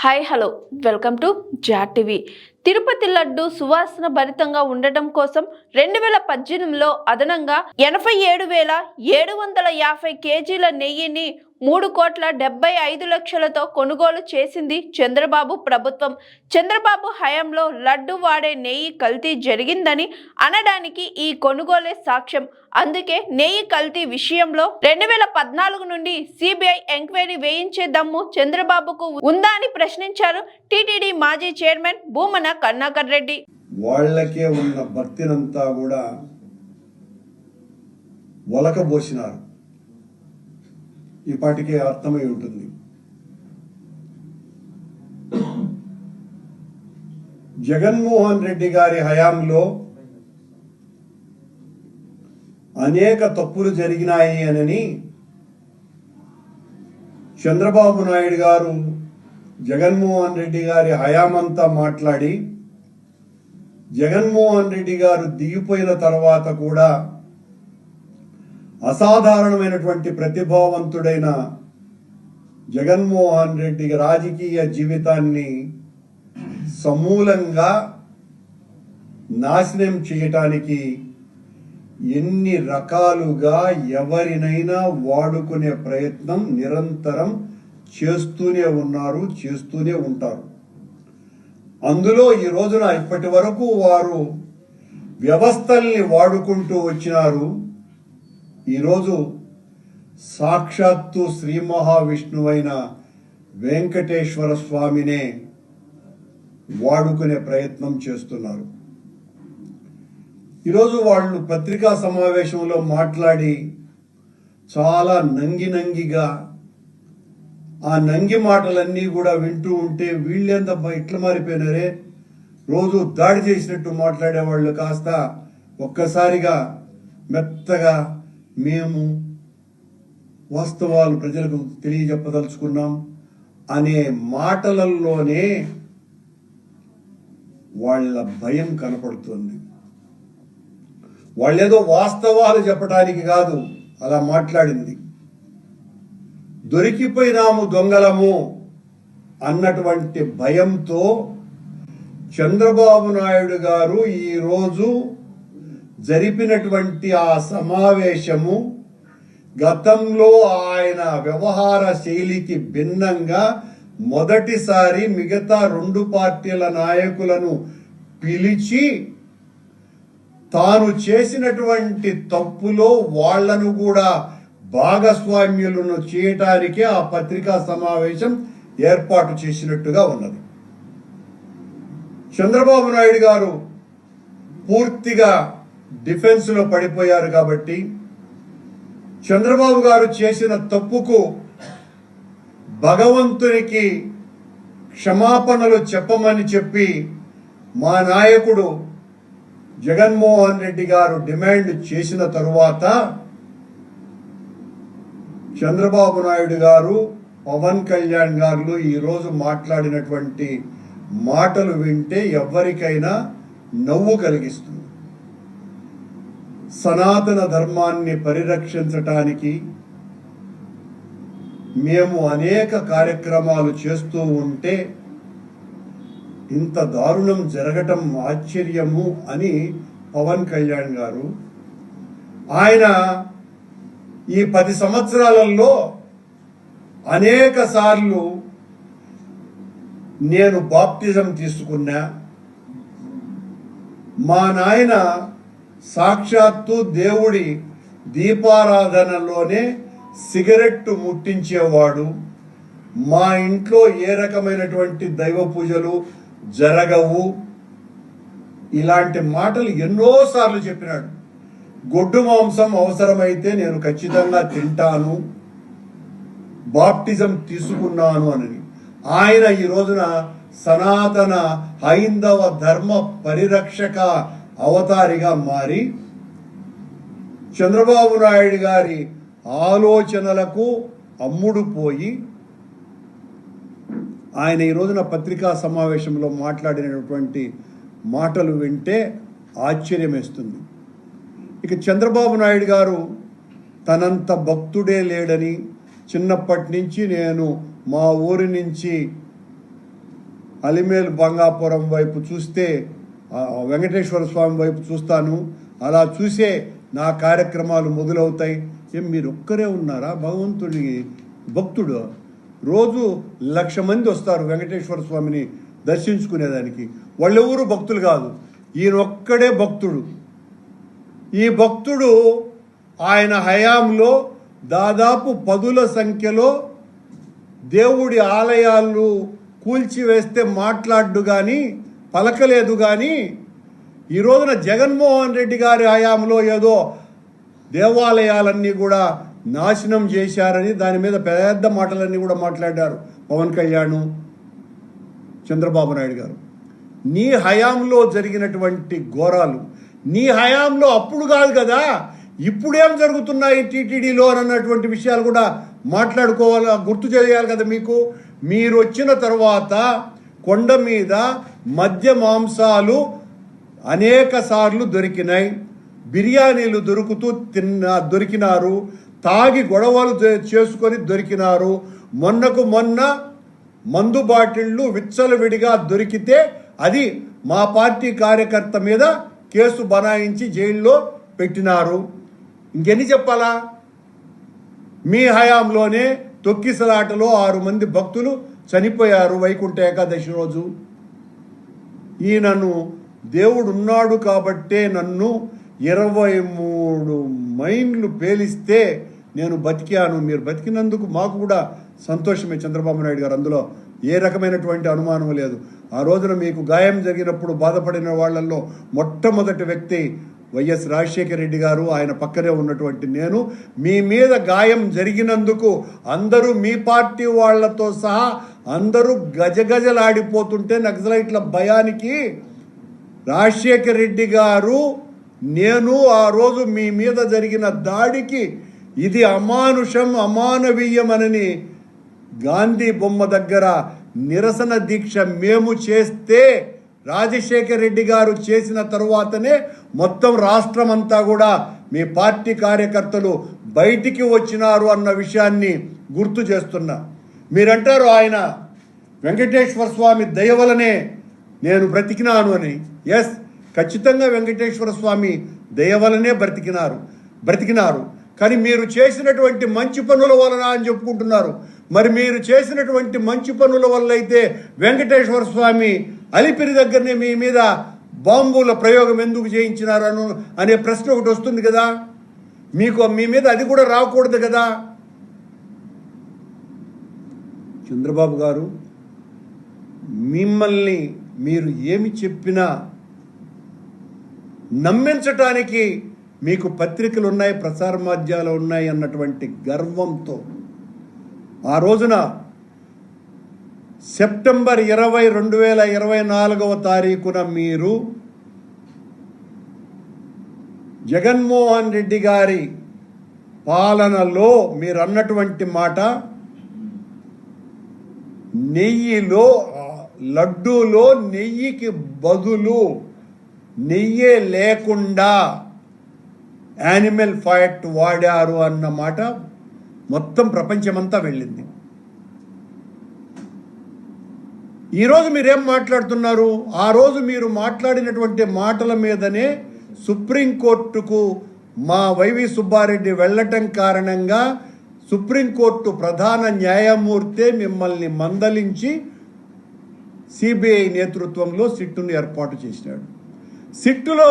Hi hello welcome to జాట్ TV. Tirupati laddu సువాసన భరితంగా ఉండటం కోసం 2018లో అదనంగా 87,750 కేజీల నెయ్యిని 3,75,00,000తో కొనుగోలు చేసింది చంద్రబాబు ప్రభుత్వం. చంద్రబాబు హయాంలో లడ్డు వాడే నెయ్యి కల్తీ జరిగిందని అనడానికి ఈ కొనుగోలే సాక్ష్యం. అందుకే నెయ్యి కల్తీ విషయంలో 2014 నుండి సిబిఐ ఎంక్వైరీ వేయించే దమ్ము చంద్రబాబుకు ఉందా అని ప్రశ్నించారు టీటీడీ మాజీ చైర్మన్ భూమన కరుణాకర్ రెడ్డి. వాళ్ళకే ఉన్న భక్తినంతా కూడా ఒలకబోసినారు. ఈ పాటికే అర్థమై ఉంటుంది. జగన్మోహన్ రెడ్డి గారి హయాంలో అనేక తప్పులు జరిగినాయి అని చంద్రబాబు నాయుడు గారు జగన్మోహన్ రెడ్డి గారి హయామంతా మాట్లాడి, జగన్మోహన్ రెడ్డి గారు దిగిపోయిన తర్వాత కూడా అసాధారణమైనటువంటి ప్రతిభావంతుడైన జగన్మోహన్ రెడ్డి రాజకీయ జీవితాన్ని సమూలంగా నాశనం చేయటానికి ఎన్ని రకాలుగా ఎవరినైనా వాడుకునే ప్రయత్నం నిరంతరం చేస్తూనే ఉన్నారు, చేస్తూనే ఉంటారు. అందులో ఈ రోజున ఇప్పటి వరకు వారు వ్యవస్థల్ని వాడుకుంటూ వచ్చినారు. ఈరోజు సాక్షాత్తు శ్రీ మహావిష్ణువైన వెంకటేశ్వర స్వామినే వాడుకునే ప్రయత్నం చేస్తున్నారు. ఈరోజు వాళ్ళు పత్రికా సమావేశంలో మాట్లాడి చాలా నంగిగా ఆ నంగి మాటలన్నీ కూడా వింటూ ఉంటే వీళ్ళేందబ్బా ఇట్లా మారిపోయినారే, రోజు దాడి చేసినట్టు మాట్లాడేవాళ్ళు కాస్త ఒక్కసారిగా మెత్తగా మేము వాస్తవాలు ప్రజలకు తెలియజెప్పదలుచుకున్నాం అనే మాటలలోనే వాళ్ళ భయం కనపడుతుంది. వాళ్ళేదో వాస్తవాలు చెప్పడానికి కాదు అలా మాట్లాడింది. దొరికిపోయినాము దొంగలము అన్నటువంటి భయంతో చంద్రబాబు నాయుడు గారు ఈరోజు జరిపినటువంటి ఆ సమావేశము గతంలో ఆయన వ్యవహార శైలికి భిన్నంగా మొదటిసారి మిగతా రెండు పార్టీల నాయకులను పిలిచి తాను చేసినటువంటి తప్పులో వాళ్లను కూడా భాగస్వామ్యులను చేయటానికే ఆ పత్రికా సమావేశం ఏర్పాటు చేసినట్టుగా ఉన్నది. చంద్రబాబు నాయుడు గారు పూర్తిగా డిఫెన్స్ లో పడిపోయారు కాబట్టి చంద్రబాబు గారు చేసిన తప్పుకు భగవంతునికి క్షమాపణలు చెప్పమని చెప్పి మా నాయకుడు జగన్మోహన్ రెడ్డి గారు డిమాండ్ చేసిన తరువాత చంద్రబాబు నాయుడు గారు, పవన్ కళ్యాణ్ గారు ఈరోజు మాట్లాడినటువంటి మాటలు వింటే ఎవరికైనా నవ్వు కలిగిస్తుంది. సనాతన ధర్మాన్ని పరిరక్షించటానికి మేము అనేక కార్యక్రమాలు చేస్తూ ఉంటే ఇంత దారుణం జరగటం ఆశ్చర్యము అని పవన్ కళ్యాణ్ గారు, ఆయన ఈ 10 సంవత్సరాలలో అనేక సార్లు నేను బాప్టిజం తీసుకున్నా, మా నాయన సాక్షాత్తు దేవుడి దీపారాధనలోనే సిగరెట్టు ముట్టించేవాడు, మా ఇంట్లో ఏ రకమైనటువంటి దైవ పూజలు జరగవు, ఇలాంటి మాటలు ఎన్నోసార్లు చెప్పినాడు. గొడ్డు మాంసం అవసరమైతే నేను ఖచ్చితంగా తింటాను, బాప్టిజం తీసుకున్నాను అని ఆయన ఈ రోజున సనాతన హైందవ ధర్మ పరిరక్షక అవతారిగా మారి చంద్రబాబు నాయుడు గారి ఆలోచనలకు అమ్ముడు పోయి ఆయన ఈ రోజున పత్రికా సమావేశంలో మాట్లాడినటువంటి మాటలు వింటే ఆశ్చర్యం వేస్తుంది. ఇక చంద్రబాబు నాయుడు గారు తనంత భక్తుడే లేడని, చిన్నప్పటి నుంచి నేను మా ఊరి నుంచి అలిమేలు బంగాపురం వైపు చూస్తే వెంకటేశ్వర స్వామి వైపు చూస్తాను. అలా చూసే నా కార్యక్రమాలు మొదలవుతాయి. మీరు ఒక్కరే ఉన్నారా భగవంతుడి భక్తుడు? రోజు 1,00,000 మంది వస్తారు వెంకటేశ్వర స్వామిని దర్శించుకునేదానికి. వాళ్ళెవరు భక్తులు కాదు, ఈయన ఒక్కడే భక్తుడు. ఈ భక్తుడు ఆయన హయాంలో దాదాపు 10ల సంఖ్యలో దేవుడి ఆలయాలు కూల్చివేస్తే మాట్లాడు కానీ పలకలేదు. కానీ ఈ రోజున జగన్మోహన్ రెడ్డి గారి హయాంలో ఏదో దేవాలయాలన్నీ కూడా నాశనం చేశారని దాని మీద పెద్ద మాటలన్నీ కూడా మాట్లాడారు పవన్ కళ్యాణ్, చంద్రబాబు నాయుడు గారు. నీ హయాంలో జరిగినటువంటి ఘోరాలు నీ హయాంలో అప్పుడు కాదు కదా, ఇప్పుడేం జరుగుతున్నాయి టీటీడీలో అన్నటువంటి విషయాలు కూడా మాట్లాడుకోవాలి, గుర్తు చేయాలి కదా మీకు. మీరు వచ్చిన తర్వాత కొండ మీద మద్య మాంసాలు అనేక సార్లు దొరికినాయి, బిర్యానీలు దొరికినారు, తాగి గొడవలు చేసుకొని దొరికినారు. మొన్నకు మొన్న మందు బాటిళ్ళు విచ్చలవిడిగా దొరికితే అది మా పార్టీ కార్యకర్త మీద కేసు బనాయించి జైల్లో పెట్టినారు. ఇంకెన్ని చెప్పాలా? మీ హయాంలోనే తొక్కిసలాటలో 6 మంది భక్తులు చనిపోయారు వైకుంఠ ఏకాదశి రోజు. నన్ను దేవుడు ఉన్నాడు కాబట్టే నన్ను 23 మైన్లు పేలిస్తే నేను బతికాను. మీరు బతికినందుకు మాకు కూడా సంతోషమే చంద్రబాబు నాయుడు గారు, అందులో ఏ రకమైనటువంటి అనుమానం లేదు. ఆ రోజున మీకు గాయం జరిగినప్పుడు బాధపడిన వాళ్ళల్లో మొట్టమొదటి వ్యక్తి వైఎస్ రాజశేఖర రెడ్డి గారు, ఆయన పక్కనే ఉన్నటువంటి నేను. మీ మీద గాయం జరిగినందుకు అందరూ మీ పార్టీ వాళ్లతో సహా అందరూ గజగజలాడిపోతుంటే నక్సలైట్ల భయానికి రాజశేఖర రెడ్డి గారు, నేను ఆ రోజు మీ మీద జరిగిన దాడికి ఇది అమానుషం అమానవీయమనని గాంధీ బొమ్మ దగ్గర నిరసన దీక్ష మేము చేస్తే రాజశేఖర రెడ్డి గారు చేసిన తరువాతనే మొత్తం రాష్ట్రం అంతా కూడా మీ పార్టీ కార్యకర్తలు బయటికి వచ్చినారు అన్న విషయాన్ని గుర్తు చేస్తున్నా. మీరంటారు ఆయన వెంకటేశ్వర స్వామి దయ వలనే నేను బ్రతికినాను అని. ఎస్, ఖచ్చితంగా వెంకటేశ్వర స్వామి దయ వలనే బ్రతికినారు. కానీ మీరు చేసినటువంటి మంచి పనుల వలన అని చెప్పుకుంటున్నారు. మరి మీరు చేసినటువంటి మంచి పనుల వల్ల అయితే వెంకటేశ్వర స్వామి అలిపిరి దగ్గరనే మీ మీద బాంబుల ప్రయోగం ఎందుకు చేయించినారు అనే ప్రశ్న ఒకటి వస్తుంది కదా. మీ మీద అది కూడా రాకూడదు కదా. చంద్రబాబు గారు, మిమ్మల్ని మీరు ఏమి చెప్పినా నమ్మించటానికి మీకు పత్రికలు ఉన్నాయి, ప్రసార మాధ్యాలు ఉన్నాయి అన్నటువంటి గర్వంతో ఆ రోజున సెప్టెంబర్ 20, 2024 మీరు జగన్మోహన్ రెడ్డి గారి పాలనలో మీరు అన్నటువంటి మాట, నెయ్యిలో లడ్డూలో నెయ్యికి బదులు నెయ్యే లేకుండా యానిమల్ ఫ్యాట్ వాడారు అన్న మాట మొత్తం ప్రపంచమంతా వెళ్ళింది. ఈరోజు మీరేం మాట్లాడుతున్నారు? ఆ రోజు మీరు మాట్లాడినటువంటి మాటల మీదనే సుప్రీంకోర్టుకు మా వైవి సుబ్బారెడ్డి వెళ్ళటం కారణంగా సుప్రీంకోర్టు ప్రధాన న్యాయమూర్తే మిమ్మల్ని మందలించి సిబిఐ నేతృత్వంలో సిట్టును ఏర్పాటు చేసినాడు. సిట్టులో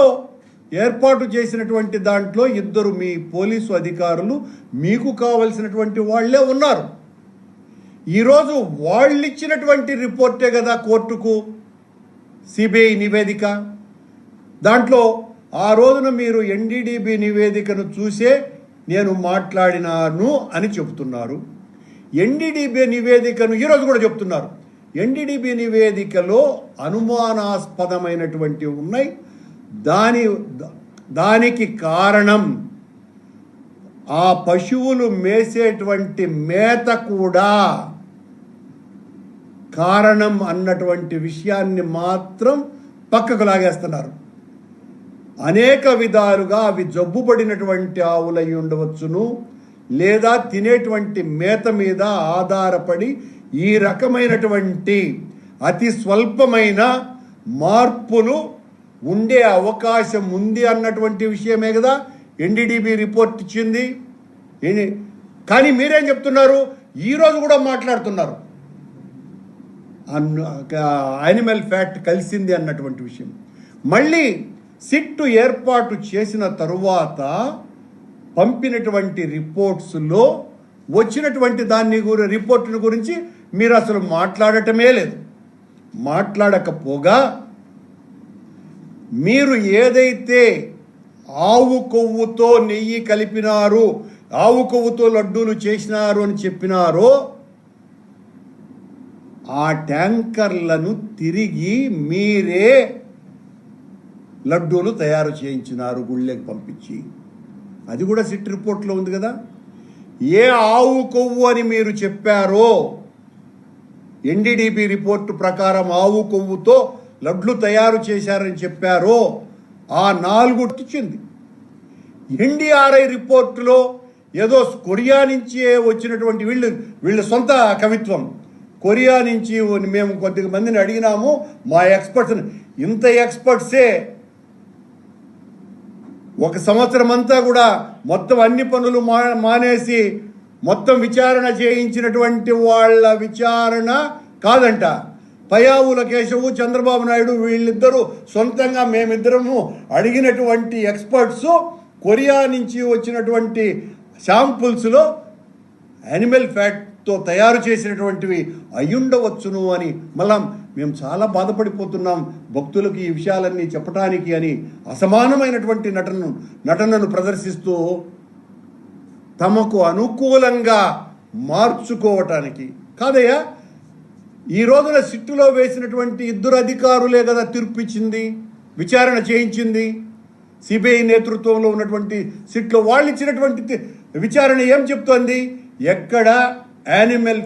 ఏర్పాటు చేసినటువంటి దాంట్లో 2 మీ పోలీసు అధికారులు మీకు కావలసినటువంటి వాళ్లే ఉన్నారు. ఈరోజు వాళ్ళు ఇచ్చినటువంటి రిపోర్టే కదా కోర్టుకు సిబిఐ నివేదిక. దాంట్లో ఆ రోజున మీరు ఎన్డీడీబీ నివేదికను చూసే నేను మాట్లాడినాను అని చెబుతున్నారు. ఎన్డీడీబీ నివేదికను ఈరోజు కూడా చెప్తున్నారు. ఎన్డీడీబీ నివేదికలో అనుమానాస్పదమైనటువంటి ఉన్నాయి. దానికి కారణం ఆ పశువులు మేసేటువంటి మేత కూడా కారణం అన్నటువంటి విషయాన్ని మాత్రం పక్కకు లాగేస్తున్నారు. అనేక విధాలుగా అవి జబ్బుపడినటువంటి ఆవులై ఉండవచ్చును, లేదా తినేటువంటి మేత మీద ఆధారపడి ఈ రకమైనటువంటి అతి స్వల్పమైన మార్పులు ఉండే అవకాశం ఉంది అన్నటువంటి విషయమే కదా ఎన్డీడీబీ రిపోర్ట్ ఇచ్చింది. కానీ మీరేం చెప్తున్నారు? ఈరోజు కూడా మాట్లాడుతున్నారు యానిమల్ ఫ్యాట్ కలిసింది అన్నటువంటి విషయం. మళ్ళీ సిట్టు ఏర్పాటు చేసిన తరువాత పంపినటువంటి రిపోర్ట్స్లో వచ్చినటువంటి రిపోర్టుల గురించి మీరు అసలు మాట్లాడటమే లేదు. మాట్లాడకపోగా మీరు ఏదైతే ఆవు కొవ్వుతో నెయ్యి కలిపినారు, ఆవు కొవ్వుతో లడ్డూలు చేసినారు అని చెప్పినారో ఆ ట్యాంకర్లను తిరిగి మీరే లడ్డూలు తయారు చేయించినారు గుళ్ళకి పంపించి. అది కూడా సిట్ రిపోర్ట్లో ఉంది కదా. ఏ ఆవు కొవ్వు అని మీరు చెప్పారో ఎన్డీడీబీ రిపోర్టు ప్రకారం ఆవు కొవ్వుతో లడ్లు తయారు చేశారని చెప్పారో ఆ 4 ఇచ్చింది. ఎన్డీఆర్ఐ రిపోర్టులో ఏదో కొరియా నుంచి వచ్చినటువంటి వీళ్ళ సొంత కవిత్వం. కొరియా నుంచి మేము కొద్ది మందిని అడిగినాము, మా ఎక్స్పర్ట్స్, ఇంత ఎక్స్పర్ట్సే 1 సంవత్సరం అంతా కూడా మొత్తం అన్ని పనులు మానేసి మొత్తం విచారణ చేయించినటువంటి వాళ్ళ విచారణ కాదంట. పయావుల కేశవు, చంద్రబాబు నాయుడు వీళ్ళిద్దరూ సొంతంగా మేమిద్దరము అడిగినటువంటి ఎక్స్పర్ట్స్ కొరియా నుంచి వచ్చినటువంటి శాంపుల్స్లో యానిమల్ ఫ్యాట్తో తయారు చేసినటువంటివి అయ్యుండవచ్చును అని మళ్ళా మేము చాలా బాధపడిపోతున్నాం భక్తులకు ఈ విషయాలన్నీ చెప్పడానికి అని అసమానమైనటువంటి నటనను ప్రదర్శిస్తూ తమకు అనుకూలంగా మార్చుకోవటానికి కాదయ్యా. ఈ రోజున సిట్టులో వేసినటువంటి 2 అధికారులే కదా తీర్పిచ్చింది, విచారణ చేయించింది. సిబిఐ నేతృత్వంలో ఉన్నటువంటి సిట్లో వాళ్ళు ఇచ్చినటువంటి విచారణ ఏం చెప్తోంది? ఎక్కడ యానిమల్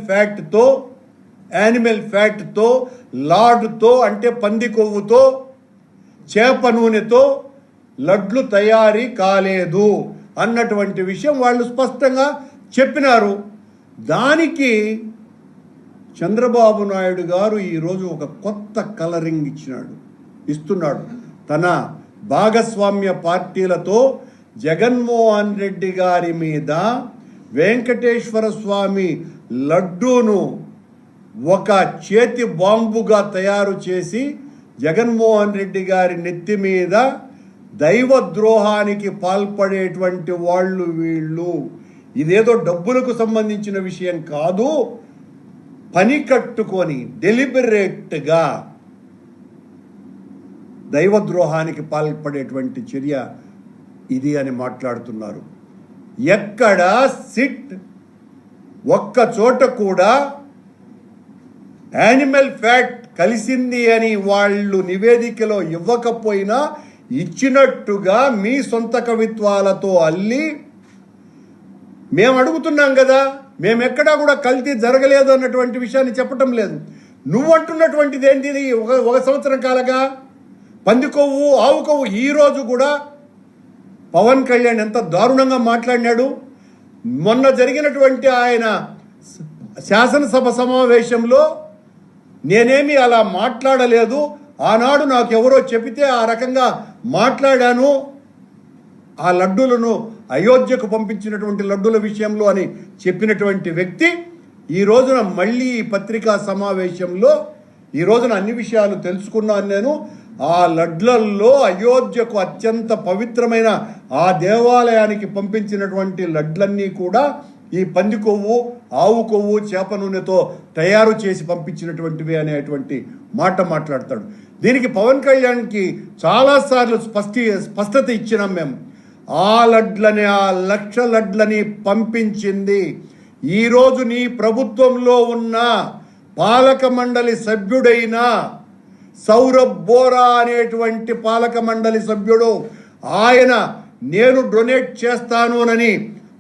ఫ్యాట్తో లాడ్తో అంటే పంది కొవ్వుతో చేప నూనెతో లడ్లు తయారీ కాలేదు అన్నటువంటి విషయం వాళ్ళు స్పష్టంగా చెప్పినారు. దానికి చంద్రబాబు నాయుడు గారు ఈరోజు ఒక కొత్త కలరింగ్ ఇస్తున్నాడు. తన భాగస్వామ్య పార్టీలతో జగన్మోహన్ రెడ్డి గారి మీద వెంకటేశ్వర స్వామి లడ్డూను ఒక చేతి బాంబుగా తయారు చేసి జగన్మోహన్ రెడ్డి గారి నెత్తి మీద దైవద్రోహానికి పాల్పడేటువంటి వాళ్ళు వీళ్ళు. ఇదేదో డబ్బులకు సంబంధించిన విషయం కాదు, పని కట్టుకొని డెలిబరేట్గా దైవద్రోహానికి పాల్పడేటువంటి చర్య ఇది అని మాట్లాడుతున్నారు. ఎక్కడ సిట్ ఒక్క చోట కూడా యానిమల్ ఫ్యాట్ కలిసింది అని వాళ్ళు నివేదికలో ఇవ్వకపోయినా ఇచ్చినట్టుగా మీ సొంత కవిత్వాలతో అల్లి మేము అడుగుతున్నాం కదా, మేమెక్కడా కూడా కల్తీ జరగలేదు అన్నటువంటి విషయాన్ని చెప్పటం లేదు. నువ్వు అంటున్నటువంటిది ఏంటిది? 1 సంవత్సరం కాలగా పంది కొవ్వు, ఆవు కొవ్వు. ఈరోజు కూడా పవన్ కళ్యాణ్ ఎంత దారుణంగా మాట్లాడినాడు. మొన్న జరిగినటువంటి ఆయన శాసనసభ సమావేశంలో నేనేమి అలా మాట్లాడలేదు, ఆనాడు నాకు ఎవరో చెబితే ఆ రకంగా మాట్లాడాను, ఆ లడ్డూలను అయోధ్యకు పంపించినటువంటి లడ్డూల విషయంలో అని చెప్పినటువంటి వ్యక్తి ఈ రోజున మళ్ళీ ఈ పత్రికా సమావేశంలో ఈ రోజున అన్ని విషయాలు తెలుసుకున్నాను నేను. ఆ లడ్లల్లో అయోధ్యకు అత్యంత పవిత్రమైన ఆ దేవాలయానికి పంపించినటువంటి లడ్లన్నీ కూడా ఈ పంది కొవ్వు, ఆవు కొవ్వు, చేప నూనెతో తయారు చేసి పంపించినటువంటివి అనేటువంటి మాట మాట్లాడతాడు. దీనికి పవన్ కళ్యాణ్కి చాలాసార్లు స్పష్టత ఇచ్చినాం మేము. ఆ లడ్లని, ఆ 1,00,000 లడ్లని పంపించింది ఈరోజు నీ ప్రభుత్వంలో ఉన్న పాలక మండలి సభ్యుడైన సౌరభ్ బోరా అనేటువంటి పాలక మండలి సభ్యుడు. ఆయన నేను డొనేట్ చేస్తానునని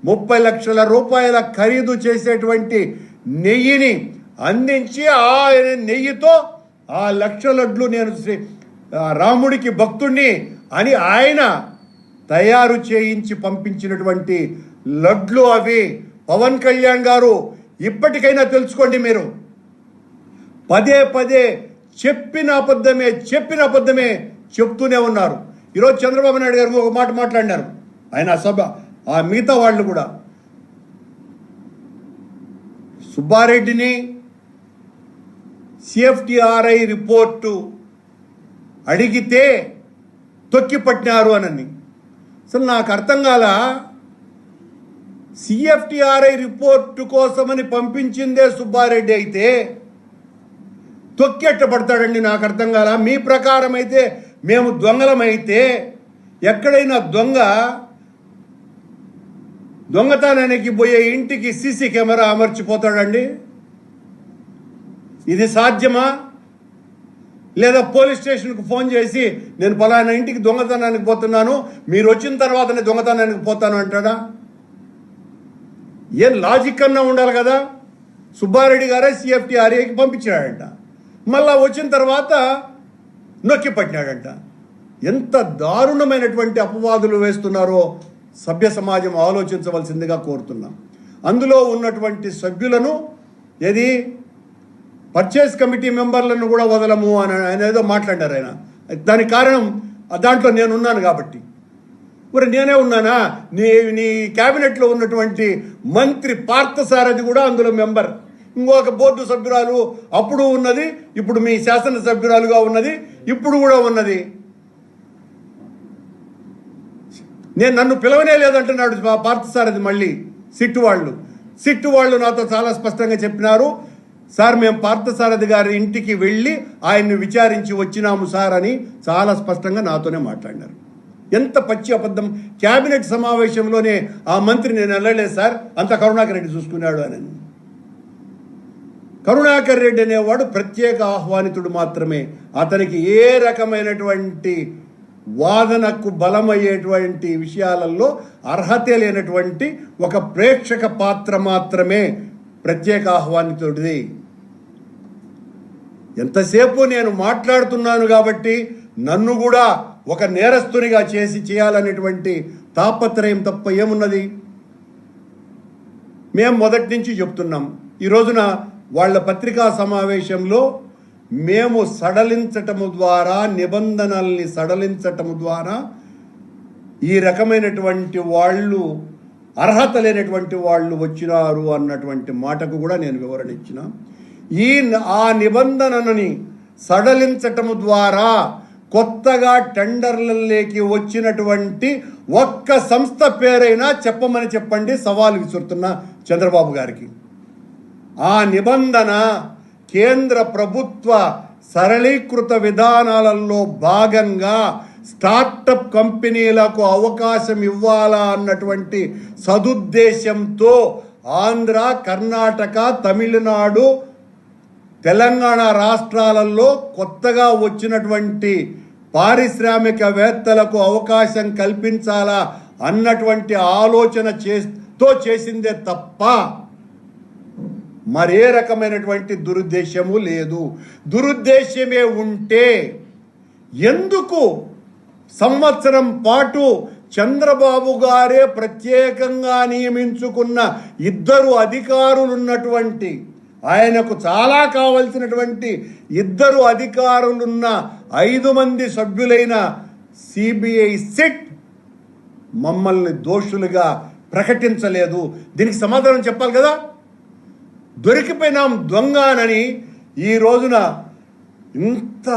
30 లక్షల రూపాయల ఖరీదు చేసేటువంటి నెయ్యిని అందించి ఆయన నెయ్యితో ఆ 1,00,000 లడ్లు నేను రాముడికి భక్తుణ్ణి అని ఆయన తయారు చేయించి పంపించినటువంటి లడ్లు అవి. పవన్ కళ్యాణ్ గారు ఇప్పటికైనా తెలుసుకోండి. మీరు పదే చెప్పిన అబద్ధమే చెప్తూనే ఉన్నారు. ఈరోజు చంద్రబాబు నాయుడు గారు ఒక మాట మాట్లాడినారు. ఆయన సభ మిగతా వాళ్ళు కూడా సుబ్బారెడ్డిని సిఎఫ్టిఆర్ఐ రిపోర్టు అడిగితే తొక్కిపట్టినారు అని. అసలు నాకు అర్థం కాల. సిఎఫ్టిఆర్ఐ రిపోర్టు కోసమని పంపించిందే సుబ్బారెడ్డి అయితే తొక్కెట్టబడతాడండి? నాకు అర్థం కాల. మీ ప్రకారం అయితే మేము దొంగలమైతే ఎక్కడైనా దొంగతనానికి పోయే ఇంటికి సీసీ కెమెరా అమర్చిపోతాడండి? ఇది సాధ్యమా? లేదా పోలీస్ స్టేషన్కు ఫోన్ చేసి నేను పలానా ఇంటికి దొంగతనానికి పోతున్నాను, మీరు వచ్చిన తర్వాతనే దొంగతనానికి పోతాను అంటాడా? ఏం లాజిక్ అన్నా ఉండాలి కదా. సుబ్బారెడ్డి గారే సిఎఫ్టిఆర్ఐకి పంపించాడంట, మళ్ళా వచ్చిన తర్వాత నొక్కి పట్టినాడంట. ఎంత దారుణమైనటువంటి అపవాదులు వేస్తున్నారో సభ్య సమాజం ఆలోచించవలసిందిగా కోరుతున్నాం. అందులో ఉన్నటువంటి సభ్యులను పర్చేస్ కమిటీ మెంబర్లను కూడా వదలము అని ఆయన ఏదో మాట్లాడారు. ఆయన దానికి కారణం దాంట్లో నేనున్నాను కాబట్టి. మరి నేనే ఉన్నానా? నీ క్యాబినెట్లో ఉన్నటువంటి మంత్రి పార్థసారథి కూడా అందులో మెంబర్. ఇంకొక బోర్డు సభ్యురాలు అప్పుడు ఉన్నది, ఇప్పుడు మీ శాసనసభ్యురాలుగా ఉన్నది, ఇప్పుడు కూడా ఉన్నది. నన్ను పిలవనే లేదంటున్నాడు పార్థసారథి. మళ్ళీ సిట్టు వాళ్ళు నాతో చాలా స్పష్టంగా చెప్పినారు, సార్ మేము పార్థసారథి గారి ఇంటికి వెళ్ళి ఆయన్ని విచారించి వచ్చినాము సార్ అని చాలా స్పష్టంగా నాతోనే మాట్లాడినారు. ఎంత పచ్చి అబద్ధం. క్యాబినెట్ సమావేశంలోనే ఆ మంత్రి నేను వెళ్ళలేదు సార్, అంత కరుణాకర్ రెడ్డి చూసుకున్నాడు అని. కరుణాకర్ రెడ్డి అనేవాడు ప్రత్యేక ఆహ్వానితుడు మాత్రమే. అతనికి ఏ రకమైనటువంటి వాదనకు బలమయ్యేటువంటి విషయాలలో అర్హత లేనటువంటి ఒక ప్రేక్షక పాత్ర మాత్రమే ప్రత్యేక ఆహ్వానితుడిది. ఎంతసేపు నేను మాట్లాడుతున్నాను కాబట్టి నన్ను కూడా ఒక నేరస్తునిగా చేయాలనేటువంటి తాపత్రయం తప్ప ఏమున్నది? మేము మొదటి నుంచి చెప్తున్నాం. ఈ రోజున వాళ్ళ పత్రికా సమావేశంలో మేము సడలించటము ద్వారా, నిబంధనల్ని సడలించటము ద్వారా ఈ రకమైనటువంటి వాళ్ళు, అర్హత లేనటువంటి వాళ్ళు వచ్చినారు అన్నటువంటి మాటకు కూడా నేను వివరణ ఇచ్చిన. ఆ నిబంధనని సడలించటము ద్వారా కొత్తగా టెండర్లలోకి వచ్చినటువంటి ఒక్క సంస్థ పేరైనా చెప్పమని చెప్పండి, సవాలు విసురుతున్నా చంద్రబాబు గారికి. ఆ నిబంధన కేంద్ర ప్రభుత్వ సరళీకృత విధానాలలో భాగంగా స్టార్టప్ కంపెనీలకు అవకాశం ఇవ్వాలా అన్నటువంటి సదుద్దేశంతో ఆంధ్ర, కర్ణాటక, తమిళనాడు, తెలంగాణ రాష్ట్రాలలో కొత్తగా వచ్చినటువంటి పారిశ్రామికవేత్తలకు అవకాశం కల్పించాలా అన్నటువంటి ఆలోచన చేసిందే తప్ప మరే రకమైనటువంటి దురుద్దేశము లేదు. దురుద్దేశమే ఉంటే ఎందుకు సంవత్సరం పాటు చంద్రబాబు గారే ప్రత్యేకంగా నియమించుకున్న ఇద్దరు అధికారులున్నటువంటి, ఆయనకు చాలా కావలసినటువంటి ఇద్దరు అధికారులున్న 5 మంది సభ్యులైన సిబిఐ సిట్ మమ్మల్ని దోషులుగా ప్రకటించలేదు? దీనికి సమాధానం చెప్పాలి కదా. దొరికిపోయినాం దొంగనని ఈ రోజున ఇంత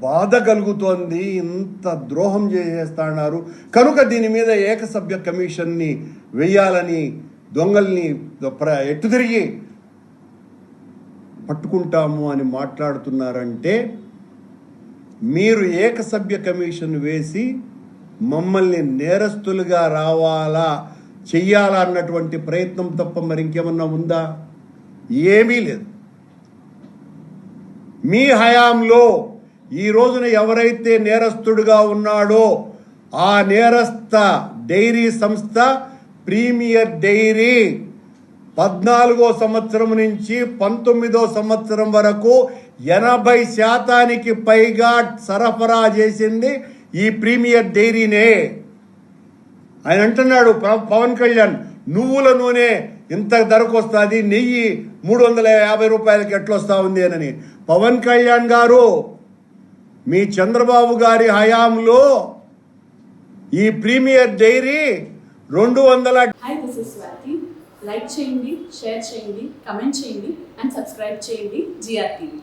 బాధ కలుగుతోంది, ఇంత ద్రోహం చేసేస్తున్నారు. కనుక దీని మీద ఏకసభ్య కమిషన్ని వేయాలని దొంగల్ని ఎట్టు తిరిగి పట్టుకుంటాము అని మాట్లాడుతున్నారంటే, మీరు ఏకసభ్య కమిషన్ వేసి మమ్మల్ని నేరస్తులుగా చెయ్యాలా అన్నటువంటి ప్రయత్నం తప్ప మరి ఇంకేమన్నా ఉందా? ఏమీ లేదు. మీ హయాంలో ఈ రోజున ఎవరైతే నేరస్తుడుగా ఉన్నాడో ఆ నేరస్థ డైరీ సంస్థ ప్రీమియర్ డైరీ 14వ సంవత్సరం నుంచి 19వ సంవత్సరం వరకు 80% పైగా సరఫరా చేసింది ఈ ప్రీమియర్ డైరీనే. ఆయన అంటున్నాడు పవన్ కళ్యాణ్, నువ్వుల నూనె ఇంత ధరకు వస్తుంది, నెయ్యి 350 రూపాయలకి ఎట్లొస్తా ఉంది అని. పవన్ కళ్యాణ్ గారు మీ చంద్రబాబు గారి హయాంలో ఈ premier dairy 200. Hi, this is Swathi. Like చేయండి, షేర్ చేయండి, కమెంట్ చేయండి అండ్ సబ్స్క్రైబ్ చేయండి GR TV.